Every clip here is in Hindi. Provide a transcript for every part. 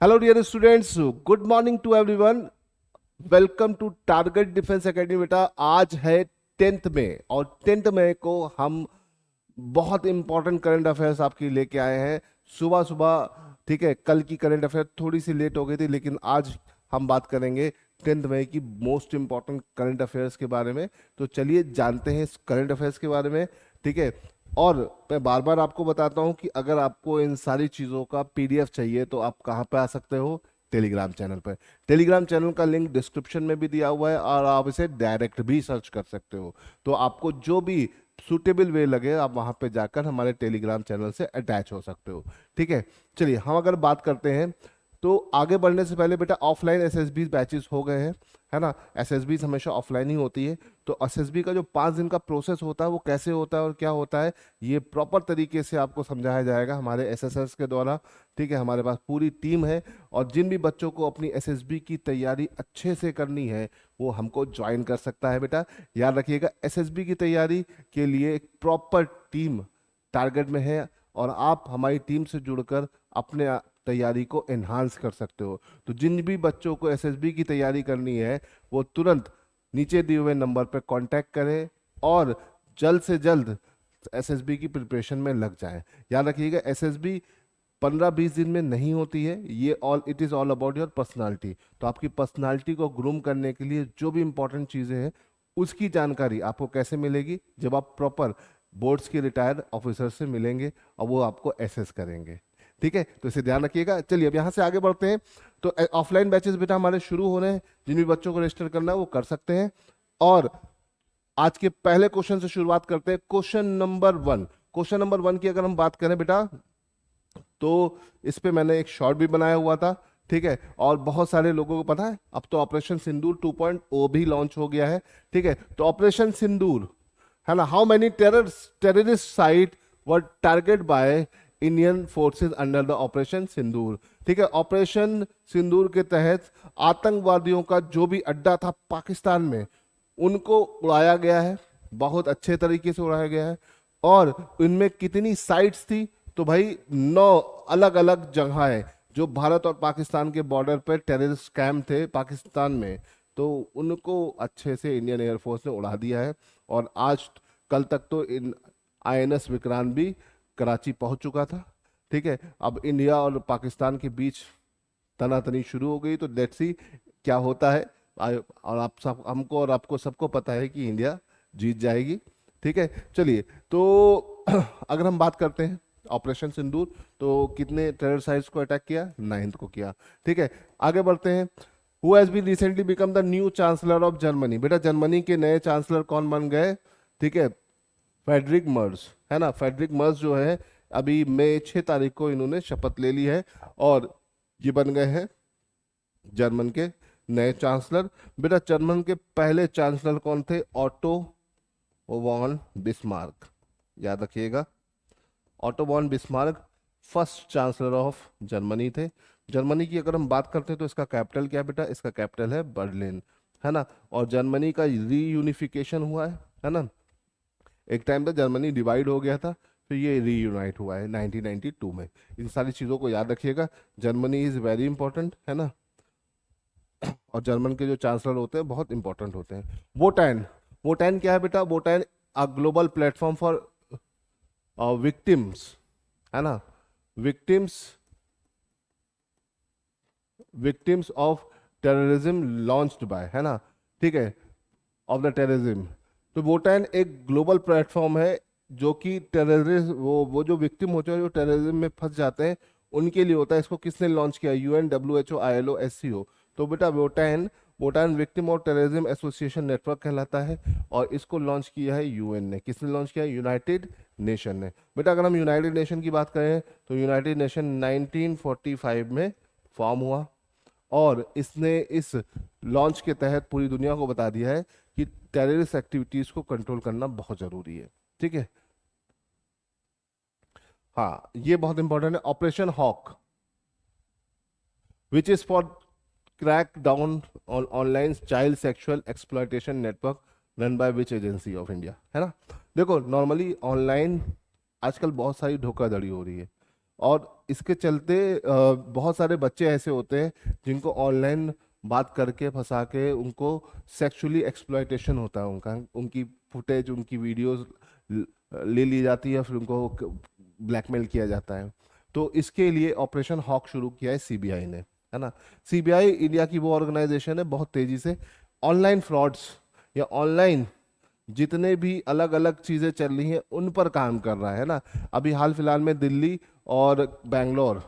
Hello dear students, good morning to everyone. Welcome to target defence academy. बेटा आज है 10th मई और 10th मई को हम बहुत इंपॉर्टेंट करंट अफेयर्स आपके लेके आए हैं सुबह सुबह। ठीक है, कल की करंट अफेयर थोड़ी सी लेट हो गई थी, लेकिन आज हम बात करेंगे 10th मई की मोस्ट इंपॉर्टेंट करंट अफेयर्स के बारे में। तो चलिए जानते हैं इस करंट अफेयर्स के बारे में। ठीक है, और मैं बार बार आपको बताता हूं कि अगर आपको इन सारी चीज़ों का पीडीएफ चाहिए तो आप कहाँ पे आ सकते हो? टेलीग्राम चैनल पर। टेलीग्राम चैनल का लिंक डिस्क्रिप्शन में भी दिया हुआ है और आप इसे डायरेक्ट भी सर्च कर सकते हो। तो आपको जो भी सुटेबल वे लगे आप वहां पे जाकर हमारे टेलीग्राम चैनल से अटैच हो सकते हो। ठीक है, चलिए हम अगर बात करते हैं तो आगे बढ़ने से पहले बेटा ऑफलाइन एसएसबी बैचेस हो गए हैं, है ना। एसएसबी हमेशा ऑफलाइन ही होती है। तो एसएसबी का जो 5 दिन का प्रोसेस होता है वो कैसे होता है और क्या होता है, ये प्रॉपर तरीके से आपको समझाया जाएगा हमारे एसएसएस के द्वारा। ठीक है, हमारे पास पूरी टीम है और जिन भी बच्चों को अपनी एसएसबी की तैयारी अच्छे से करनी है वो हमको ज्वाइन कर सकता है। बेटा याद रखिएगा, एसएसबी की तैयारी के लिए एक प्रॉपर टीम टारगेट में है और आप हमारी टीम से जुड़कर अपने तैयारी को एनहांस कर सकते हो। तो जिन भी बच्चों को एसएसबी की तैयारी करनी है वो तुरंत नीचे दिए हुए नंबर पर कांटेक्ट करें और जल्द से जल्द एसएसबी की प्रिपरेशन में लग जाएं। याद रखिएगा, एसएसबी 15-20 दिन में नहीं होती है। ये it is all about your personality. तो आपकी पर्सनालिटी को ग्रूम करने के लिए जो भी इंपॉर्टेंट चीज़ें हैं उसकी जानकारी आपको कैसे मिलेगी? जब आप प्रॉपर बोर्ड्स के रिटायर्ड ऑफिसर से मिलेंगे और वो आपको एसेस करेंगे। ठीक है, तो इसे ध्यान रखिएगा। चलिए अब यहाँ से आगे बढ़ते हैं। तो ऑफलाइन बैचेस बेटा हमारे शुरू हो रहे हैं। जिन भी बच्चों को रजिस्टर करना है वो कर सकते हैं। और आज के पहले क्वेश्चन से शुरुआत करते हैं। Question number 1। क्वेश्चन नंबर 1 की अगर हम बात करें बेटा तो इस पे मैंने एक शॉर्ट भी बनाया हुआ था। ठीक है, और बहुत सारे लोगों को पता है अब तो ऑपरेशन सिंदूर 2.0 भी लॉन्च हो गया है। ठीक है, तो ऑपरेशन सिंदूर है ना, how many terrorist site were target by Indian forces under the operation Sindoor. ठीक है, ऑपरेशन सिंदूर के तहत आतंकवादियों का जो भी अड्डा था पाकिस्तान में उनको उड़ाया गया है, बहुत अच्छे तरीके से उड़ाया गया है। और इनमें कितनी साइट्स थी? तो भाई 9 अलग अलग जगह है जो भारत और पाकिस्तान के बॉर्डर पर टेररिस्ट कैंप थे पाकिस्तान में, तो उनको अच्छे से इंडियन एयरफोर्स ने उड़ा दिया है। और आज कल तक तो इन आईएनएस विक्रांत भी कराची पहुंच चुका था। ठीक है, अब इंडिया और पाकिस्तान के बीच तनातनी शुरू हो गई, तो लेट्स सी क्या होता है। और आप सब हमको और आपको सबको पता है कि इंडिया जीत जाएगी। ठीक है, चलिए तो अगर हम बात करते हैं ऑपरेशन सिंदूर, तो कितने टेरर साइट्स को अटैक किया? 9th को किया। ठीक है, आगे बढ़ते हैं। Who has been recently become the new chancellor of Germany. बेटा जर्मनी के नए चांसलर कौन बन गए? ठीक है, फेडरिक मर्ज, है ना। फेडरिक मर्ज जो है अभी मई 6 तारीख को इन्होंने शपथ ले ली है और ये बन गए हैं जर्मन के नए चांसलर। बेटा जर्मन के पहले चांसलर कौन थे? Otto von Bismarck. याद रखिएगा, Otto von Bismarck first chancellor of Germany थे। जर्मनी की अगर हम बात करते हैं तो इसका कैपिटल क्या है बेटा? इसका कैपिटल है बर्लिन, है ना। और जर्मनी का रीयूनिफिकेशन हुआ है ना। एक टाइम तक जर्मनी डिवाइड हो गया था, फिर ये रीयूनाइट हुआ है 1992 में। इन सारी चीज़ों को याद रखिएगा। जर्मनी इज़ वेरी इंपॉर्टेंट, है ना। और जर्मन के जो चांसलर होते हैं बहुत इंपॉर्टेंट होते हैं। वोटैन, वोटैन क्या है बेटा? VoTAN a global platform for victims, है ना। Victims victims of terrorism launched by, है ना। ठीक है, ऑफ द टेररिज्म। तो वोटैन एक ग्लोबल प्लेटफॉर्म है जो कि टेररिस्ट वो जो विक्टिम होते हैं जो टेररिज्म में फंस जाते हैं उनके लिए होता है। इसको किसने लॉन्च किया? UN, WHO, ILO, SCO. तो बेटा वोटैन वोटान विक्टिम और टेररिज्म एसोसिएशन नेटवर्क कहलाता है और इसको लॉन्च किया है यूएन ने। किसने लॉन्च किया? यूनाइटेड नेशन ने। बेटा अगर हम यूनाइटेड नेशन की बात करें तो यूनाइटेड नेशन 1945 में फॉर्म हुआ और इसने इस लॉन्च के तहत पूरी दुनिया को बता दिया है कि टेररिस्ट एक्टिविटीज को कंट्रोल करना बहुत जरूरी है। ठीक है, हाँ ये बहुत इंपॉर्टेंट है। Operation hawk which is for crack down on online child sexual exploitation network run by which agency of India, है ना। देखो नॉर्मली ऑनलाइन आजकल बहुत सारी धोखाधड़ी हो रही है और इसके चलते बहुत सारे बच्चे ऐसे होते हैं जिनको ऑनलाइन बात करके फंसा के उनको सेक्सुअली एक्सप्लॉयटेशन होता है, उनका उनकी फुटेज उनकी वीडियोस ले ली जाती है, फिर उनको ब्लैकमेल किया जाता है। तो इसके लिए ऑपरेशन हॉक शुरू किया है सीबीआई ने, है ना। सीबीआई इंडिया की वो ऑर्गेनाइजेशन है बहुत तेजी से ऑनलाइन फ्रॉड्स या ऑनलाइन जितने भी अलग अलग चीजें चल रही हैं उन पर काम कर रहा है ना। अभी हाल फिलहाल में दिल्ली और बैंगलोर,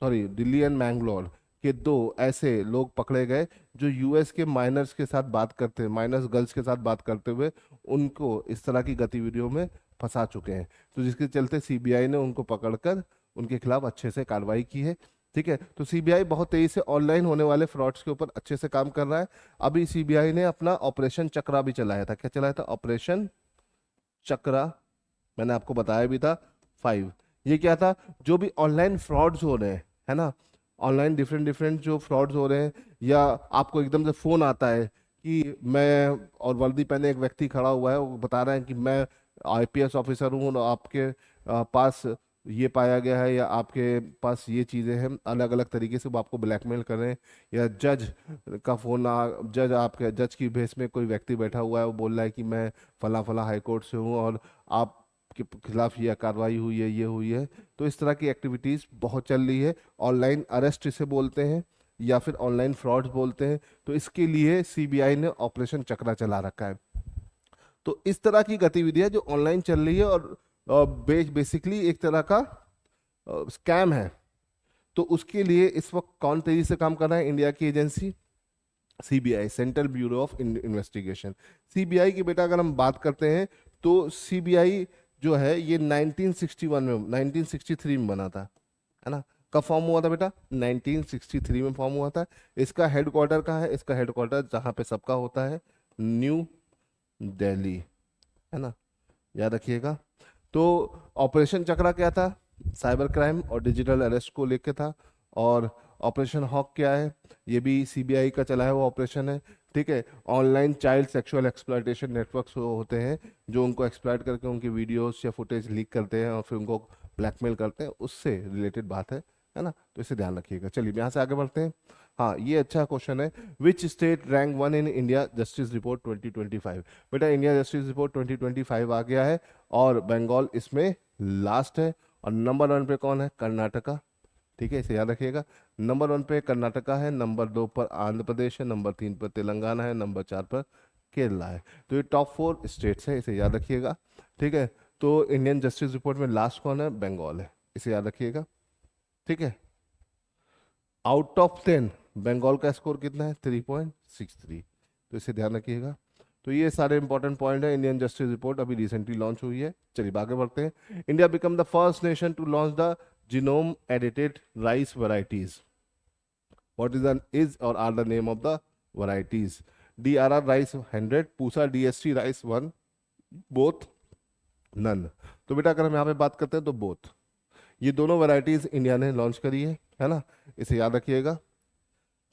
सॉरी दिल्ली एंड मैंगलोर के दो ऐसे लोग पकड़े गए जो यूएस के माइनर्स के साथ बात करते, माइनर्स गर्ल्स के साथ बात करते हुए उनको इस तरह की गतिविधियों में फंसा चुके हैं। तो जिसके चलते सीबीआई ने उनको पकड़कर उनके खिलाफ अच्छे से कार्रवाई की है। ठीक है, तो सीबीआई बहुत तेजी से ऑनलाइन होने वाले फ्रॉड्स के ऊपर अच्छे से काम कर रहा है। अभी सीबीआई ने अपना ऑपरेशन चक्रा भी चलाया था। क्या चलाया था? ऑपरेशन चक्रा, मैंने आपको बताया भी था 5। ये क्या था? जो भी ऑनलाइन फ्रॉड्स हो रहे हैं, है ना, ऑनलाइन डिफरेंट डिफरेंट जो फ्रॉड्स हो रहे हैं, या आपको एकदम से फोन आता है कि मैं, और वर्दी पहने एक व्यक्ति खड़ा हुआ है, वो बता रहा है कि मैं आईपीएस ऑफिसर हूँ और आपके पास ये पाया गया है या आपके पास ये चीज़ें हैं, अलग अलग तरीके से वो आपको ब्लैकमेल कर रहे हैं। या जज का फोन जज, आपके जज की भेस में कोई व्यक्ति बैठा हुआ है, वो बोल रहा है कि मैं फला फला हाई कोर्ट से हूँ और आप के खिलाफ ये कार्रवाई हुई है, ये हुई है। तो इस तरह की एक्टिविटीज बहुत चल रही है। ऑनलाइन अरेस्ट इसे बोलते हैं या फिर ऑनलाइन फ्रॉड्स बोलते हैं। तो इसके लिए सीबीआई ने ऑपरेशन चक्रा चला रखा है। तो इस तरह की गतिविधियां जो ऑनलाइन चल रही है और बेसिकली एक तरह का स्कैम है। तो उसके लिए इस वक्त कौन तेजी से काम कर रहा है? इंडिया की agency CBI, central bureau of investigation. CBI की बेटा अगर हम बात करते हैं तो सीबीआई जो है ये 1961 में 1963 में बना था, है ना। कब फॉर्म हुआ था बेटा? 1963 में फॉर्म हुआ था। इसका हेडक्वार्टर कहाँ है? इसका हेडक्वार्टर जहाँ पे सबका होता है, न्यू दिल्ली, है ना, याद रखिएगा। तो ऑपरेशन चक्रा क्या था? साइबर क्राइम और डिजिटल अरेस्ट को लेके था। और ऑपरेशन हॉक क्या है? ये भी सीबीआई का चला है वो ऑपरेशन है। ठीक है, online child sexual exploitation networks होते हैं जो उनको एक्सप्लॉयट करके उनकी वीडियोस या फुटेज लीक करते हैं और फिर उनको ब्लैकमेल करते हैं, उससे रिलेटेड बात है ना। तो इसे ध्यान रखिएगा। चलिए यहाँ से आगे बढ़ते हैं। हाँ, ये अच्छा क्वेश्चन है। Which state rank 1 in India justice report 2025? बेटा इंडिया जस्टिस रिपोर्ट 2025 आ गया है और बंगाल इसमें लास्ट है। और नंबर 1 पे कौन है? कर्नाटका। ठीक है, इसे याद रखिएगा। नंबर 1 पे कर्नाटका है, नंबर 2 पर आंध्र प्रदेश है, नंबर 3 पर तेलंगाना है, नंबर 4 पर केरला है। तो ये टॉप 4 स्टेट्स है, इसे याद रखिएगा। ठीक है, तो इंडियन जस्टिस रिपोर्ट में लास्ट कौन है? बंगाल है, इसे याद रखिएगा। ठीक है, आउट ऑफ 10 बंगाल का स्कोर कितना है? 3.63। तो इसे ध्यान रखिएगा। तो ये सारे इंपॉर्टेंट पॉइंट है। इंडियन जस्टिस रिपोर्ट अभी रिसेंटली लॉन्च हुई है। चलिए आगे बढ़ते हैं। India become the first nation to launch the genome edited rice varieties. What is और are the name of the varieties? DRR rice 100, Pusa DST rice 1, both, none. तो बेटा अगर हम यहाँ पे बात करते हैं तो बोथ, ये दोनों वैरायटीज इंडिया ने लॉन्च करी है ना, इसे याद रखिएगा।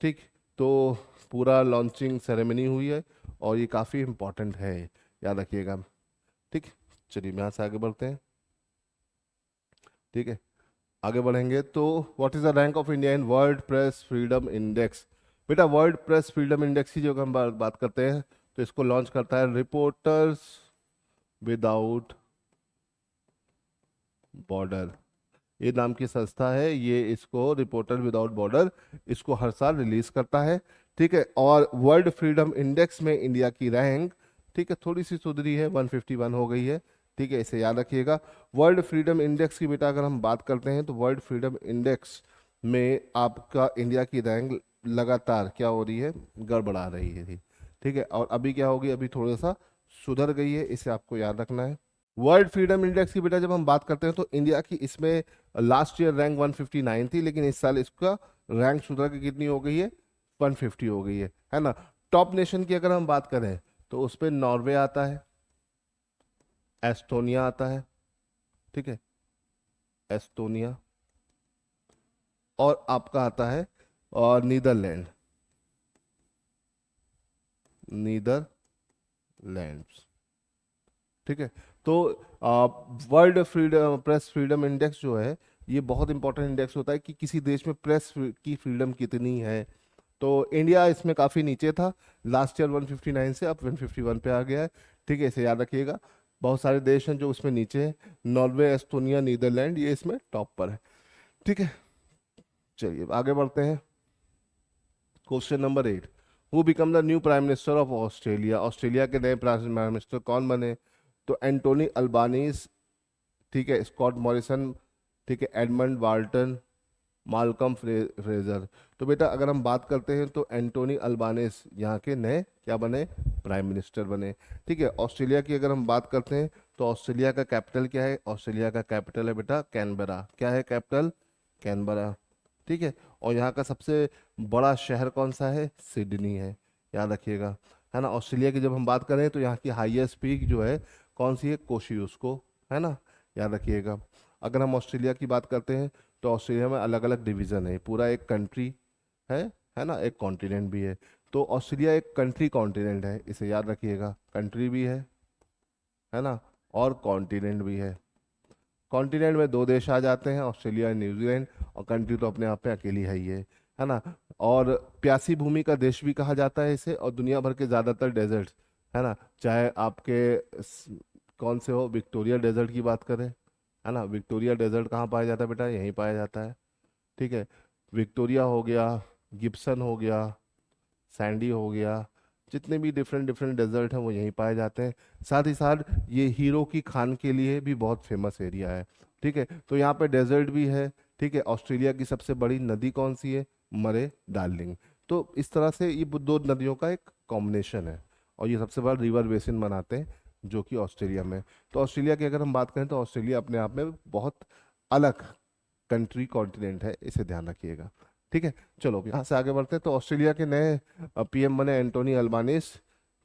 ठीक, तो पूरा लॉन्चिंग सेरेमनी हुई है और ये काफ़ी इंपॉर्टेंट है, याद रखिएगा। ठीक, चलिए यहाँ से आगे बढ़ते हैं। ठीक है, आगे बढ़ेंगे तो what is the rank of India in world press freedom index? बेटा वर्ल्ड प्रेस फ्रीडम इंडेक्स की जो हम बात करते हैं तो इसको लॉन्च करता है रिपोर्टर्स विदाउट बॉर्डर, ये नाम की संस्था है। ये इसको रिपोर्टर विदाउट बॉर्डर इसको हर साल रिलीज करता है। ठीक है, और वर्ल्ड फ्रीडम इंडेक्स में इंडिया की रैंक, ठीक है, थोड़ी सी सुधरी है, 151 हो गई है। ठीक है, इसे याद रखिएगा। वर्ल्ड फ्रीडम इंडेक्स की बेटा अगर हम बात करते हैं तो वर्ल्ड फ्रीडम इंडेक्स में आपका इंडिया की रैंक लगातार क्या हो रही है? गड़बड़ा रही है। ठीक है, और अभी क्या होगी? अभी थोड़ा सा सुधर गई है, इसे आपको याद रखना है। वर्ल्ड फ्रीडम इंडेक्स की बेटा जब हम बात करते हैं तो इंडिया की इसमें लास्ट ईयर रैंक 159 थी, लेकिन इस साल इसका रैंक सुधर के कितनी हो गई है? 150 हो गई है ना। टॉप नेशन की अगर हम बात करें तो उस पर नॉर्वे आता है, एस्टोनिया आता है, ठीक है, एस्टोनिया, और आपका आता है और नीदरलैंड, नीदरलैंड्स। ठीक है, तो world freedom press freedom index जो है ये बहुत इंपॉर्टेंट इंडेक्स होता है कि किसी देश में प्रेस की फ्रीडम कितनी है। तो इंडिया इसमें काफ़ी नीचे था, लास्ट ईयर 159 से अब 151 पे आ गया है। ठीक है, इसे याद रखिएगा। बहुत सारे देश हैं जो उसमें नीचे हैं, नॉर्वे, एस्टोनिया, नीदरलैंड, ये इसमें टॉप पर है। ठीक है, चलिए आगे बढ़ते हैं। Question number 8, who become the new prime minister of Australia? Australia के नए प्राइम मिनिस्टर कौन बने? तो एंटोनी अल्बानीज, ठीक है, स्कॉट मॉरिसन, ठीक है, एडमंड वाल्टन, मालकम फ्रेजर। तो बेटा अगर हम बात करते हैं तो एंटोनी अल्बानीज यहाँ के नए क्या बने? प्राइम मिनिस्टर बने। ठीक है, ऑस्ट्रेलिया की अगर हम बात करते हैं तो ऑस्ट्रेलिया का कैपिटल क्या है? ऑस्ट्रेलिया का कैपिटल है बेटा कैनबरा। क्या है कैपिटल? कैनबरा। ठीक है, और यहाँ का सबसे बड़ा शहर कौन सा है? सिडनी है, याद रखिएगा, है ना। ऑस्ट्रेलिया की जब हम बात करें तो यहाँ की हाईएस्ट पीक जो है कौन सी है? कोशियुस्को, है ना, याद रखिएगा। अगर हम ऑस्ट्रेलिया की बात करते हैं तो ऑस्ट्रेलिया में अलग अलग डिवीज़न है, पूरा एक कंट्री है ना, एक कॉन्टिनेंट भी है। तो ऑस्ट्रेलिया एक कंट्री कॉन्टिनेंट है, इसे याद रखिएगा। कंट्री भी है ना, और कॉन्टिनेंट भी है। कॉन्टिनेंट में दो देश आ जाते हैं, ऑस्ट्रेलिया और न्यूजीलैंड, और कंट्री तो अपने आप में अकेली है ही है ना। और प्यासी भूमि का देश भी कहा जाता है इसे, और दुनिया भर के ज़्यादातर डेजर्ट, है ना, चाहे आपके कौन से हो, विक्टोरिया डेजर्ट की बात करें, है ना, विक्टोरिया डेजर्ट कहाँ पाया जाता है बेटा? यहीं पाया जाता है। ठीक है, विक्टोरिया हो गया, गिब्सन हो गया, सैंडी हो गया, जितने भी डिफरेंट डिफरेंट डेजर्ट हैं वो यहीं पाए जाते हैं। साथ ही साथ ये हीरो की खान के लिए भी बहुत फेमस एरिया है। ठीक है, तो यहाँ पे डेजर्ट भी है। ठीक है, ऑस्ट्रेलिया की सबसे बड़ी नदी कौन सी है? मरे डार्लिंग। तो इस तरह से ये दो नदियों का एक कॉम्बिनेशन है, और ये सबसे बड़ा रिवर बेसिन बनाते हैं जो कि ऑस्ट्रेलिया में। तो ऑस्ट्रेलिया की अगर हम बात करें तो ऑस्ट्रेलिया अपने आप में बहुत अलग कंट्री कॉन्टिनेंट है, इसे ध्यान रखिएगा। ठीक है, चलो यहाँ से आगे बढ़ते हैं। तो ऑस्ट्रेलिया के नए पीएम बने एंटोनी अल्बानीज।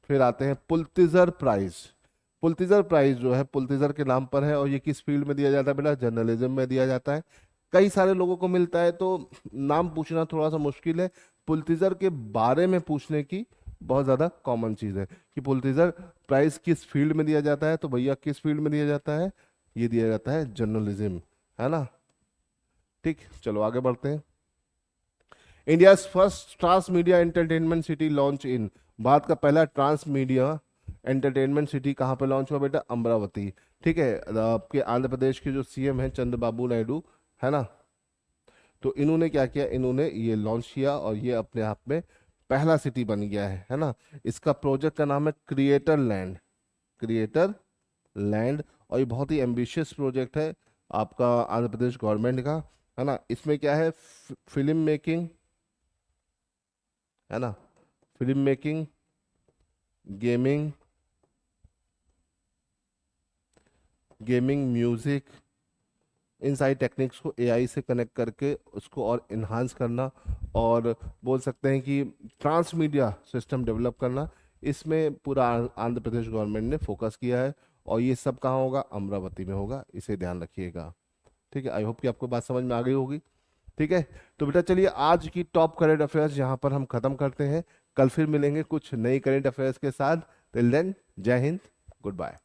फिर आते हैं पुलित्जर प्राइज। पुलित्जर प्राइज जो है पुलित्जर के नाम पर है, और ये किस फील्ड में दिया जाता है बेटा? जर्नलिज्म में दिया जाता है। कई सारे लोगों को मिलता है, तो नाम पूछना थोड़ा सा मुश्किल है। पुलित्जर के बारे में पूछने की बहुत ज़्यादा कॉमन चीज़ है कि पुलित्जर प्राइज किस फील्ड में दिया जाता है। तो भैया किस फील्ड में दिया जाता है? ये दिया जाता है जर्नलिज्म, है ना। ठीक, चलो आगे बढ़ते हैं। India first trans media entertainment city launch in. Bharat का पहला ट्रांस मीडिया एंटरटेनमेंट सिटी कहाँ पे लॉन्च हुआ बेटा? अमरावती। ठीक है, आपके आंध्र प्रदेश के जो सीएम हैं चंद्रबाबू नायडू, है ना, तो इन्होंने क्या किया? इन्होंने ये लॉन्च किया, और ये अपने आप में पहला सिटी बन गया है ना। इसका प्रोजेक्ट का नाम है क्रिएटर लैंड। क्रिएटर लैंड, और ये बहुत ही एम्बिशियस प्रोजेक्ट है आपका आंध्र प्रदेश गवर्नमेंट का, है ना। इसमें क्या है? फिल्म मेकिंग, है ना, फिल्म मेकिंग, गेमिंग, म्यूजिक, इन सारी टेक्निक्स को एआई से कनेक्ट करके उसको और इन्हांस करना, और बोल सकते हैं कि ट्रांस मीडिया सिस्टम डेवलप करना, इसमें पूरा आंध्र प्रदेश गवर्नमेंट ने फोकस किया है। और ये सब कहाँ होगा? अमरावती में होगा, इसे ध्यान रखिएगा। ठीक है, आई होप कि आपको बात समझ में आ गई होगी। ठीक है, तो बेटा चलिए आज की टॉप करंट अफेयर्स यहाँ पर हम खत्म करते हैं। कल फिर मिलेंगे कुछ नई करंट अफेयर्स के साथ। टिल देन, जय हिंद, गुड बाय।